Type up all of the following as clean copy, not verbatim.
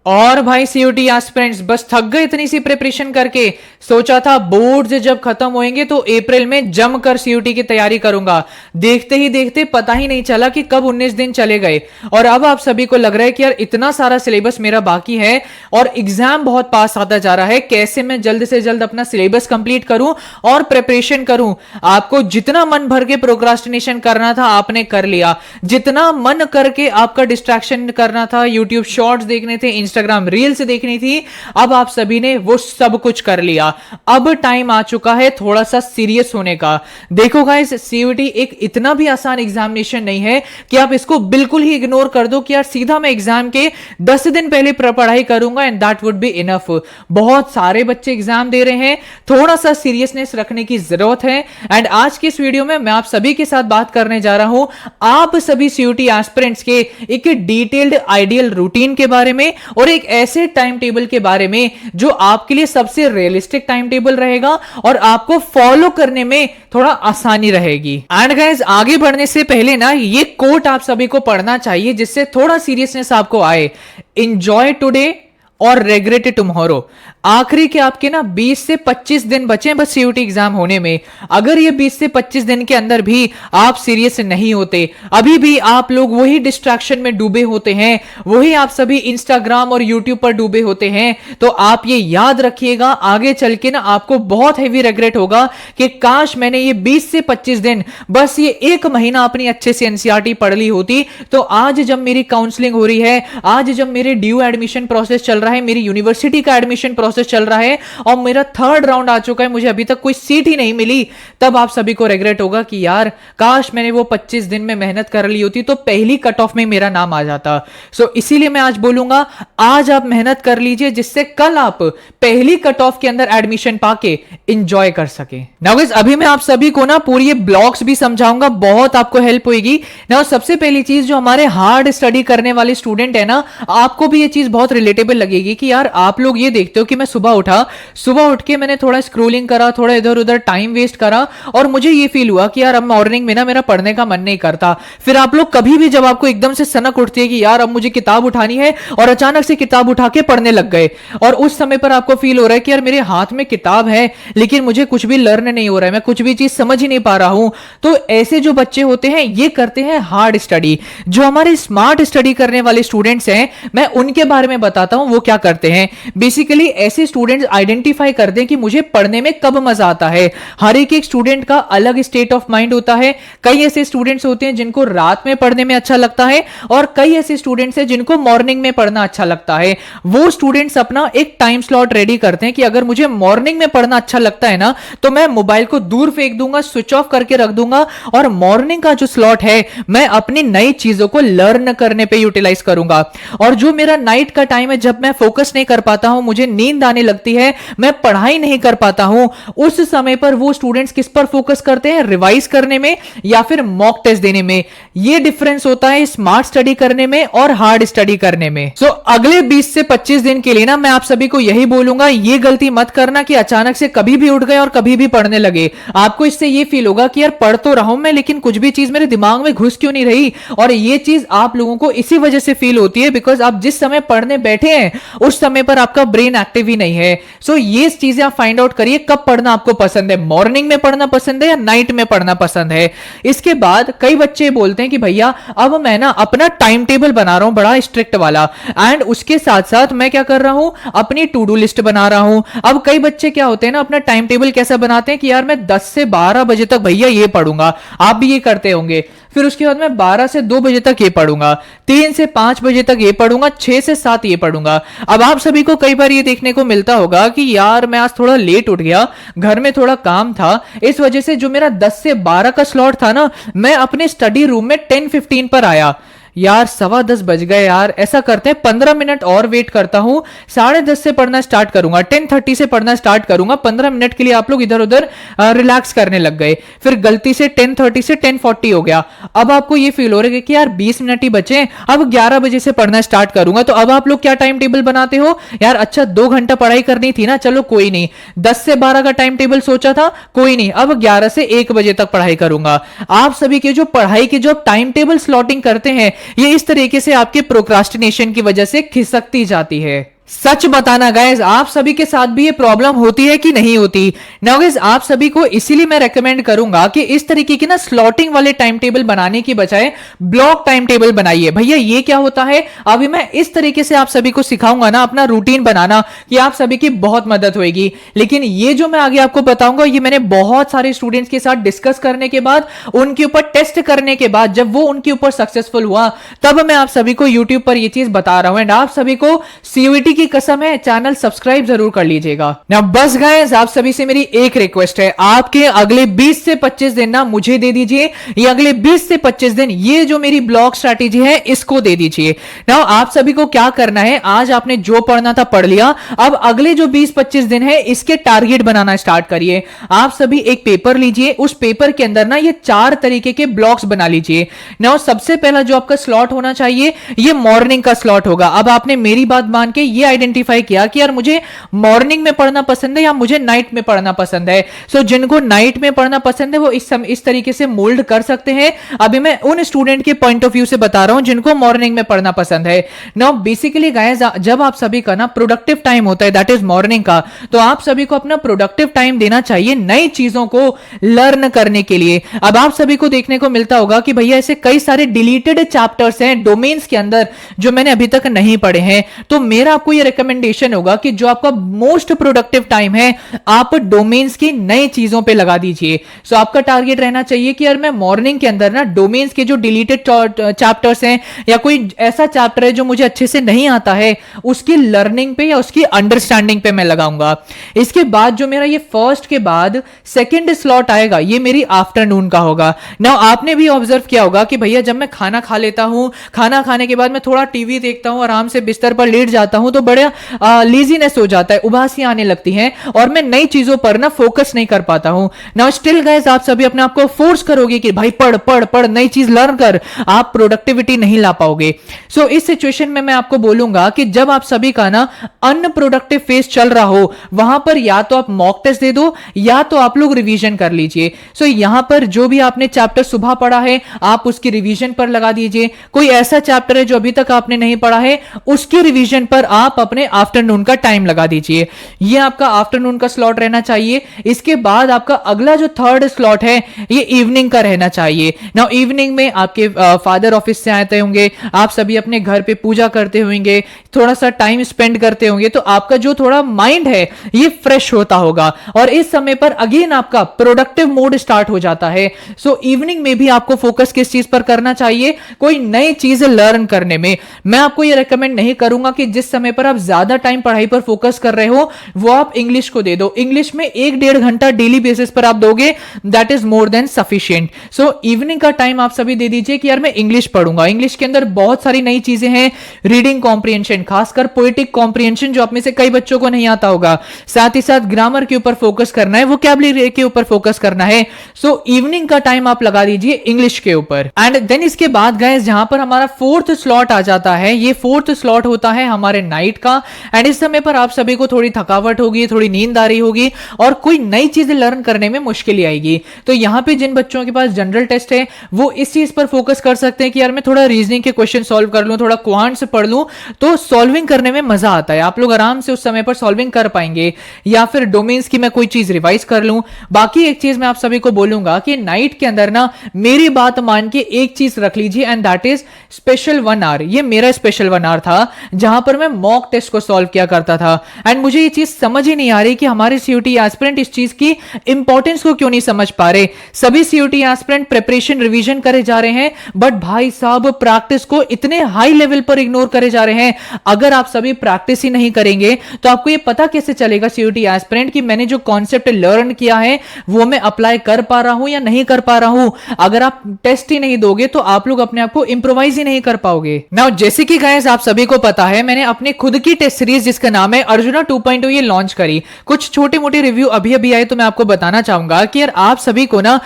और भाई CUT aspirants बस थक गए इतनी सी प्रिपरेशन करके। सोचा था बोर्ड जब खत्म होंगे तो अप्रैल में जमकर सीयूटी की तैयारी करूंगा। देखते ही देखते पता ही नहीं चला कि कब 19 दिन चले गए। और अब आप सभी को लग रहा है कि यार इतना सारा सिलेबस मेरा बाकी है और एग्जाम बहुत पास आता जा रहा है, कैसे मैं जल्द से जल्द अपना सिलेबस कंप्लीट करूं और प्रिपरेशन करूं। आपको जितना मन भर के प्रोक्रास्टिनेशन करना था आपने कर लिया, जितना मन करके आपका डिस्ट्रैक्शन करना था, यूट्यूब शॉर्ट्स देखने थे, इंस्टाग्राम रील्स देखनी थी, अब आप सभी ने वो सब कुछ कर लिया। अब टाइम आ चुका है थोड़ा सा सीरियस होने का। देखो गाइस, सीयूटी एक इतना भी आसान एग्जामिनेशन नहीं है कि आप इसको बिल्कुल ही इग्नोर कर दो कि यार सीधा मैं एग्जाम के 10 दिन पहले पढ़ाई करूंगा and that would be enough. बहुत सारे बच्चे एग्जाम दे रहे हैं, थोड़ा सा सीरियसनेस रखने की जरूरत है। एंड आज के इस वीडियो में मैं आप सभी के साथ बात करने जा रहा हूं आप सभी सीयूटी एस्पिरेंट्स के एक डिटेल्ड आइडियल रूटीन के बारे में और एक ऐसे टाइम टेबल के बारे में जो आपके लिए सबसे रियलिस्टिक टाइम टेबल रहेगा और आपको फॉलो करने में थोड़ा आसानी रहेगी। एंड गाइस, आगे बढ़ने से पहले ना ये कोट आप सभी को पढ़ना चाहिए जिससे थोड़ा सीरियसनेस आपको आए। एंजॉय टुडे और रेग्रेट टुमारो। आखिरी के आपके ना 20 से 25 दिन बचे बस सीयूटी एग्जाम होने में। अगर ये 20 से 25 दिन के अंदर भी आप सीरियस नहीं होते, अभी भी आप लोग वही डिस्ट्रैक्शन में डूबे होते हैं, वही आप सभी इंस्टाग्राम और यूट्यूब पर डूबे होते हैं, तो आप ये याद रखिएगा आगे चल के ना आपको बहुत हेवी रेग्रेट होगा कि काश मैंने ये 20 से 25 दिन बस ये एक महीना अपनी अच्छे से एनसीईआरटी पढ़ ली होती, तो आज जब मेरी काउंसलिंग हो रही है, आज जब मेरे ड्यू एडमिशन प्रोसेस चल रहा है, मेरी यूनिवर्सिटी का एडमिशन प्रोसेस चल रहा है और मेरा थर्ड राउंड आ चुका है, मुझे अभी तक कोई सीट ही नहीं मिली, तब आप सभी को रिग्रेट होगा कि यार काश मैंने वो 25 दिन में मेहनत कर ली होती तो पहली कट ऑफ में मेरा नाम आ जाता। सो इसीलिए मैं आज बोलूंगा आज आप मेहनत कर लीजिए जिससे कल आप पहली कट ऑफ के अंदर एडमिशन पाके एंजॉय कर सके। नाउ गाइस, अभी मैं आप सभी को ना पूरी ये ब्लॉक्स भी समझाऊंगा, बहुत आपको हेल्प होगी। नाउ सबसे पहली चीज, जो हमारे हार्ड स्टडी करने वाले स्टूडेंट है ना, आपको भी ये चीज बहुत रिलेटेबल लगेगी कि यार आप लोग ये देखते हो कि मैं सुबह उठ के मैंने थोड़ा स्क्रोलिंग करा, थोड़ा इधर उधर टाइम वेस्ट करा और मुझे ये फील हुआ कि यार अब मॉर्निंग में ना मेरा पढ़ने का मन नहीं करता। फिर आप लोग कभी भी जब आपको एकदम से सनक उठती है कि यार अब मुझे किताब उठानी है और अचानक से किताब उठा के पढ़ने लग गए और उस समय पर आपको फील हो रहा है कि यार मेरे हाथ में किताब है लेकिन मुझे कुछ भी लर्न नहीं हो रहा है, मैं कुछ भी चीज समझ ही नहीं पा रहा हूं, तो ऐसे जो बच्चे होते हैं ये करते हैं हार्ड स्टडी। जो हमारे स्मार्ट स्टडी करने वाले स्टूडेंट्स हैं मैं उनके बारे में बताता हूं वो क्या करते हैं। बेसिकली ऐसे स्टूडेंट्स आइडेंटिफाई कर दें कि मुझे पढ़ने में कब मजा आता है। हर एक स्टूडेंट का अलग स्टेट ऑफ माइंड होता है। कई ऐसे स्टूडेंट्स होते हैं जिनको रात में पढ़ने में अच्छा लगता है और कई ऐसे स्टूडेंट्स हैं जिनको मॉर्निंग में पढ़ना अच्छा लगता है। वो स्टूडेंट्स अपना एक टाइम स्लॉट रेडी करते हैं कि अगर मुझे मॉर्निंग में पढ़ना अच्छा लगता है ना तो मैं मोबाइल को दूर फेंक दूंगा, स्विच ऑफ करके रख दूंगा और मॉर्निंग का जो स्लॉट है मैं अपनी नई चीजों को लर्न करने पे यूटिलाइज करूंगा। और जो मेरा नाइट का टाइम है जब मैं फोकस नहीं कर पाता हूं, मुझे नींद आने लगती है, मैं पढ़ाई नहीं कर पाता हूं, उस समय पर वो स्टूडेंट्स किस पर फोकस करते हैं, रिवाइज करने में या फिर मॉक टेस्ट देने में। ये डिफरेंस होता है स्मार्ट स्टडी करने में और हार्ड स्टडी करने में। सो अगले 20 से 25 दिन के लिए ना मैं आप सभी को यही बोलूंगा, ये गलती मत करना कि अचानक से कभी भी उठ गए और कभी भी पढ़ने लगे। आपको इससे ये फील होगा कि यार पढ़ तो रहा हूं मैं लेकिन कुछ भी चीज मेरे दिमाग में घुस क्यों नहीं रही। और ये चीज आप लोगों को इसी वजह से फील होती है बिकॉज आप जिस समय पढ़ने बैठे हैं उस समय पर आपका ब्रेन एक्टिव ही नहीं है। सो ये चीजें आप फाइंड आउट करिए कब पढ़ना आपको पसंद है, मॉर्निंग में पढ़ना पसंद है या नाइट में पढ़ना पसंद है। इसके बाद कई बच्चे बोलते हैं कि भैया अब मैं ना अपना टाइम टेबल बना रहा हूं बड़ा स्ट्रिक्ट वाला, एंड उसके साथ साथ मैं क्या कर रहा हूं अपनी टू डू लिस्ट बना रहा हूं। अब कई बच्चे क्या होते हैं ना अपना टाइम टेबल कैसा बनाते हैं कि यार मैं 10 से 12 बजे तक भैया ये पढ़ूंगा, आप भी ये करते होंगे। फिर उसके बाद मैं 12 से 2 बजे तक ये पढ़ूंगा, 3 से 5 बजे तक ये पढ़ूंगा, 6 से 7 ये पढ़ूंगा। अब आप सभी को कई बार ये देखने को मिलता होगा कि यार मैं आज थोड़ा लेट उठ गया, घर में थोड़ा काम था, इस वजह से जो मेरा 10 से 12 का स्लॉट था ना मैं अपने स्टडी रूम में 10:15 पर आया। यार 10:15 बज गए यार, ऐसा करते हैं 15 मिनट और वेट करता हूं, 10:30 से पढ़ना स्टार्ट करूंगा, 10:30 से पढ़ना स्टार्ट करूंगा। 15 मिनट के लिए आप लोग इधर उधर रिलैक्स करने लग गए, फिर गलती से 10:30 से 10:40 हो गया। अब आपको ये फील हो रहा है कि यार 20 मिनट ही बचे, अब 11 बजे से पढ़ना स्टार्ट करूंगा। तो अब आप लोग क्या टाइम टेबल बनाते हो, यार अच्छा 2 घंटा पढ़ाई करनी थी ना, चलो कोई नहीं, 10 से 12 का टाइम टेबल सोचा था, कोई नहीं, अब 11 से 1 बजे तक पढ़ाई करूंगा। आप सभी के जो पढ़ाई के जो टाइम टेबल स्लॉटिंग करते हैं ये इस तरीके से आपके प्रोक्रास्टिनेशन की वजह से खिसकती जाती है। सच बताना गाइस, आप सभी के साथ भी ये प्रॉब्लम होती है कि नहीं होती? नाउ गाइस, आप सभी को इसीलिए मैं रेकमेंड करूंगा कि इस तरीके की ना स्लॉटिंग वाले टाइम टेबल बनाने की बजाय ब्लॉक टाइम टेबल बनाइए। भैया ये क्या होता है, अभी मैं इस तरीके से आप सभी को सिखाऊंगा ना अपना रूटीन बनाना, कि आप सभी की बहुत मदद होगी। लेकिन ये जो मैं आगे आपको बताऊंगा, ये मैंने बहुत सारे स्टूडेंट्स के साथ डिस्कस करने के बाद, उनके ऊपर टेस्ट करने के बाद, जब वो उनके ऊपर सक्सेसफुल हुआ, तब मैं आप सभी को यूट्यूब पर ये चीज बता रहा हूं। एंड आप सभी को सीयूईटी की कसम है, चैनल सब्सक्राइब जरूर कर लीजिएगा ना। बस गाइस, आप सभी से मेरी एक रिक्वेस्ट है, आपके अगले 20 से 25 दिन ना मुझे दे दीजिए। ये अगले 20 से 25 दिन ये जो मेरी ब्लॉग स्ट्रैटेजी है इसको दे दीजिए ना। आप सभी को क्या करना है, आज आपने जो पढ़ना था पढ़ लिया, अब अगले जो 20-25 दिन है इसके टारगेट बनाना स्टार्ट करिए। आप सभी एक पेपर लीजिए, उस पेपर के अंदर ना ये 4 तरीके के ब्लॉक्स बना लीजिए ना। सबसे पहला जो आपका स्लॉट होना चाहिए ये मॉर्निंग का स्लॉट होगा। अब आपने मेरी बात मान के ये आइडेंटिफाई किया कि यार मुझे मॉर्निंग में पढ़ना पसंद है या मुझे नाइट में पढ़ना पसंद है। सो जिनको नाइट में पढ़ना पसंद है वो इस तरीके से मोल्ड कर सकते हैं। अभी मैं उन स्टूडेंट के पॉइंट ऑफ व्यू से बता रहा हूं जिनको मॉर्निंग में पढ़ना पसंद है। नाउ बेसिकली गाइस, जब आप सभी का ना प्रोडक्टिव टाइम होता है दैट इज मॉर्निंग का, तो आप सभी को अपना प्रोडक्टिव टाइम देना चाहिए नई चीजों को लर्न करने के लिए। अब आप सभी को देखने को मिलता होगा कि भैया ऐसे कई सारे डिलीटेड चैप्टर्स हैं डोमेन्स के अंदर जो मैंने अभी तक नहीं पढ़े हैं। तो मेरा आपको ये रिकमेंडेशन होगा कि जो आपका मोस्ट प्रोडक्टिव टाइम है आप डोमेन्स की नई चीजों पे लगा दीजिए। सो आपका टारगेट रहना चाहिए कि यार मैं मॉर्निंग के अंदर ना डोमेन्स के जो डिलीटेड चैप्टर्स हैं या कोई ऐसा चैप्टर है जो मुझे अच्छे से नहीं आता है उसकी लर्निंग पे या उसकी अंडरस्टैंडिंग पे मैं लगाऊंगा। इसके बाद जो मेरा ये फर्स्ट के बाद सेकंड स्लॉट आएगा ये मेरी आफ्टरनून का होगा ना। आपने भी ऑब्जर्व किया होगा कि भैया जब मैं खाना खा लेता हूं, खाना खाने के बाद मैं थोड़ा टीवी देखता हूं, आराम से बिस्तर पर लेट जाता हूं, तो बड़ा लेजीनेस हो जाता है, उबासी आने लगती हैं और मैं नई चीजों पर ना फोकस नहीं कर पाता हूं ना। स्टिल गाइस, आप सभी अपने आप को फोर्स करोगे कि भाई पढ़ पढ़ पढ़, नई चीज लर्न कर, आप प्रोडक्टिविटी नहीं ला पाओगे। सो इस सिचुएशन में मैं आपको बोलूंगा कि जब आप सभी का ना अनप्रोडक्टिव फेज चल रहा हो, वहां पर या तो आप मॉक टेस्ट दे दो या तो आप लोग रिवीजन कर लीजिए। सो यहां पर जो भी आपने चैप्टर सुबह पढ़ा है आप उसकी रिवीजन पर लगा दीजिए। कोई ऐसा चैप्टर है जो अभी तक आपने नहीं पढ़ा है उसकी रिवीजन पर आप अपने आफ्टरनून का टाइम लगा दीजिए। ये आपका आफ्टरनून का स्लॉट रहना चाहिए। इसके बाद आपका अगला जो थर्ड स्लॉट है ये इवनिंग का रहना चाहिए। नाउ इवनिंग में आपके फादर ऑफिस से आते होंगे, आप सभी अपने घर पे पूजा करते होंगे, थोड़ा सा टाइम स्पेंड करते होंगे, तो आपका जो थोड़ा माइंड है ये फ्रेश होता होगा और इस समय पर अगेन आपका प्रोडक्टिव मोड स्टार्ट हो जाता है। सो इवनिंग में भी आपको फोकस किस चीज पर करना चाहिए, कोई नई चीज लर्न करने में। मैं आपको ये रेकमेंड नहीं करूंगा कि जिस समय पर आप ज्यादा टाइम पढ़ाई पर फोकस कर रहे हो वो आप इंग्लिश को दे दो। इंग्लिश में 1-1.5 घंटा डेली बेसिस पर आप दोगे, that is more than sufficient. So evening का टाइम आप सभी दे दीजिए कि यार मैं इंग्लिश पढ़ूंगा। इंग्लिश के अंदर बहुत सारी नई चीजें हैं, रीडिंग कॉम्प्रिहेंशन, खासकर पोएटिक कॉम्प्रिहेंशन जो आप में से कई बच्चों को नहीं आता होगा, साथ ही साथ ग्रामर के ऊपर फोकस करना है, वोकैबुलरी के ऊपर फोकस करना है। सो इवनिंग का टाइम आप लगा दीजिए इंग्लिश के ऊपर। एंड देन इसके बाद गाइस जहां पर हमारा फोर्थ स्लॉट आ जाता है, ये फोर्थ स्लॉट होता है हमारे नाइट का। एंड इस समय पर आप सभी को थोड़ी थकावट होगी, थोड़ी नींद आ रही होगी और कोई नई चीजें लर्न करने में मुश्किल आएगी। तो यहां पे जिन बच्चों के पास जनरल टेस्ट है वो इस चीज पर फोकस कर सकते हैं कि यार मैं थोड़ा रीजनिंग के क्वेश्चन सॉल्व कर लूं, थोड़ा क्वांट्स पढ़ लूं, तो सॉल्विंग करने में मजा आता है। आप लोग आराम से उस समय पर सॉल्विंग कर पाएंगे। या फिर डोमेन्स की मैं कोई चीज रिवाइज कर लूं। बाकी एक चीज मैं आप सभी को बोलूंगा कि नाइट के अंदर ना मेरी बात मान के एक चीज रख लीजिए and that is special 1 hour. ये मेरा स्पेशल 1 आवर था जहां पर मैं मॉक टेस्ट को सॉल्व किया करता था। एंड मुझे ये चीज समझ ही नहीं आ रही कि हमारे सीयूटी एस्पिरेंट इस चीज की इंपॉर्टेंस को क्यों नहीं समझ पा रहे। सभी सीयूटी एस्पिरेंट प्रिपरेशन रिवीजन करे जा रहे हैं बट भाई साहब प्रैक्टिस को इतने हाई लेवल पर इग्नोर करे जा रहे हैं। अगर आप सभी प्रैक्टिस ही नहीं करेंगे तो आपको ये पता कैसे चलेगा सीयूटी एस्पिरेंट कि मैंने जो कॉन्सेप्ट लर्न किया है वो मैं अप्लाई कर पा रहा हूं या नहीं कर पा रहा हूं। अगर आप टेस्ट ही नहीं दोगे तो आप लोग अपने आप को इंप्रोवाइज ही नहीं कर पाओगे। नाउ जैसे कि गाइस आप सभी को पता है मैंने अपने खुद की टेस्ट सीरीज जिसका नाम है अर्जुना 2.0 ये लॉन्च करी। कुछ छोटे मोटे रिव्यू अभी अभी आए तो मैं आपको बताना चाहूंगा कि यार आप सभी को ना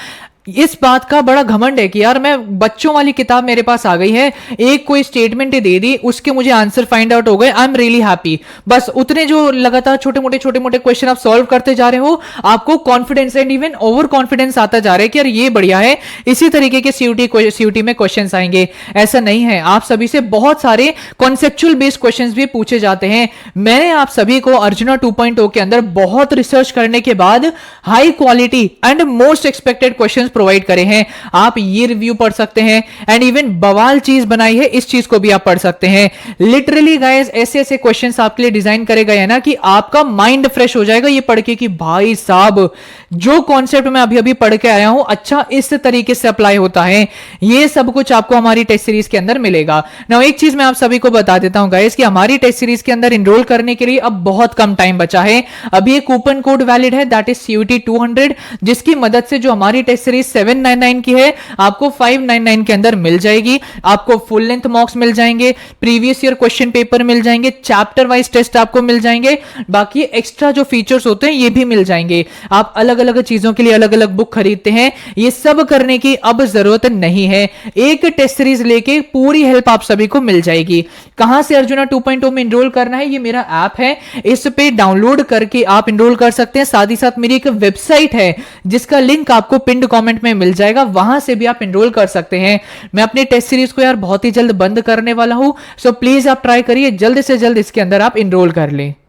इस बात का बड़ा घमंड है कि यार मैं बच्चों वाली किताब मेरे पास आ गई है, एक कोई स्टेटमेंट दे दी, उसके मुझे आंसर फाइंड आउट हो गए, आई एम रियली हैप्पी। बस उतने जो लगातार छोटे मोटे क्वेश्चन आप सॉल्व करते जा रहे हो, आपको confidence and even over confidence आता जा रहा है कि यार ये बढ़िया है, इसी तरीके के सीयूटी में क्वेश्चन आएंगे। ऐसा नहीं है, आप सभी से बहुत सारे कॉन्सेप्चुअल बेस्ड क्वेश्चंस भी पूछे जाते हैं। मैंने आप सभी को अर्जुना 2.0 के अंदर बहुत रिसर्च करने के बाद high quality and most expected questions provide करे हैं। आप ये रिव्यू पढ़ सकते हैं एंड इवन बवाल चीज बनाई है, इस चीज को भी आप पढ़ सकते हैं। लिटरली गाइस ऐसे ऐसे क्वेश्चंस आपके लिए डिजाइन करे गए हैं ना कि आपका माइंड फ्रेश हो जाएगा ये पढ़ के कि भाई साहब जो कॉन्सेप्ट मैं अभी अभी पढ़ के आया हूं, अच्छा इस तरीके से अप्लाई होता है। ये सब कुछ आपको हमारी टेस्ट सीरीज के अंदर मिलेगा। नाउ एक चीज मैं आप सभी को बता देता हूं गाइस कि हमारी टेस्ट सीरीज के अंदर एनरोल करने के लिए अब बहुत कम टाइम बचा है। अभी एक कूपन कोड वैलिड है, दैट इज CUT 200, जिसकी मदद से जो हमारी टेस्ट सीरीज 799 की है आपको 599 के अंदर मिल जाएगी। आपको फुल लेंथ मॉक्स मिल जाएंगे, प्रीवियस ईयर क्वेश्चन पेपर मिल जाएंगे, चैप्टर वाइज टेस्ट आपको मिल जाएंगे, बाकी एक्स्ट्रा जो फीचर्स होते हैं ये भी मिल जाएंगे। आप अलग अलग चीजों के लिए अलग अलग बुक खरीदते हैं, ये सब करने की अब जरूरत नहीं है। एक टेस्ट सीरीज लेके पूरी हेल्प आप सभी को मिल जाएगी। कहां से अर्जुना 2.0 में एनरोल करना है, ये मेरा ऐप है, इस पे डाउनलोड करके आप एनरोल कर सकते हैं। साथ ही साथ मेरी एक वेबसाइट है जिसका लिंक आपको पिंड कमेंट में मिल जाएगा, वहां से भी आप एनरोल कर सकते हैं। मैं अपनी टेस्ट सीरीज को यार बहुत ही जल्द बंद करने वाला हूं, सो प्लीज आप ट्राई करिए, जल्द से जल्द इसके अंदर आप एनरोल कर लें।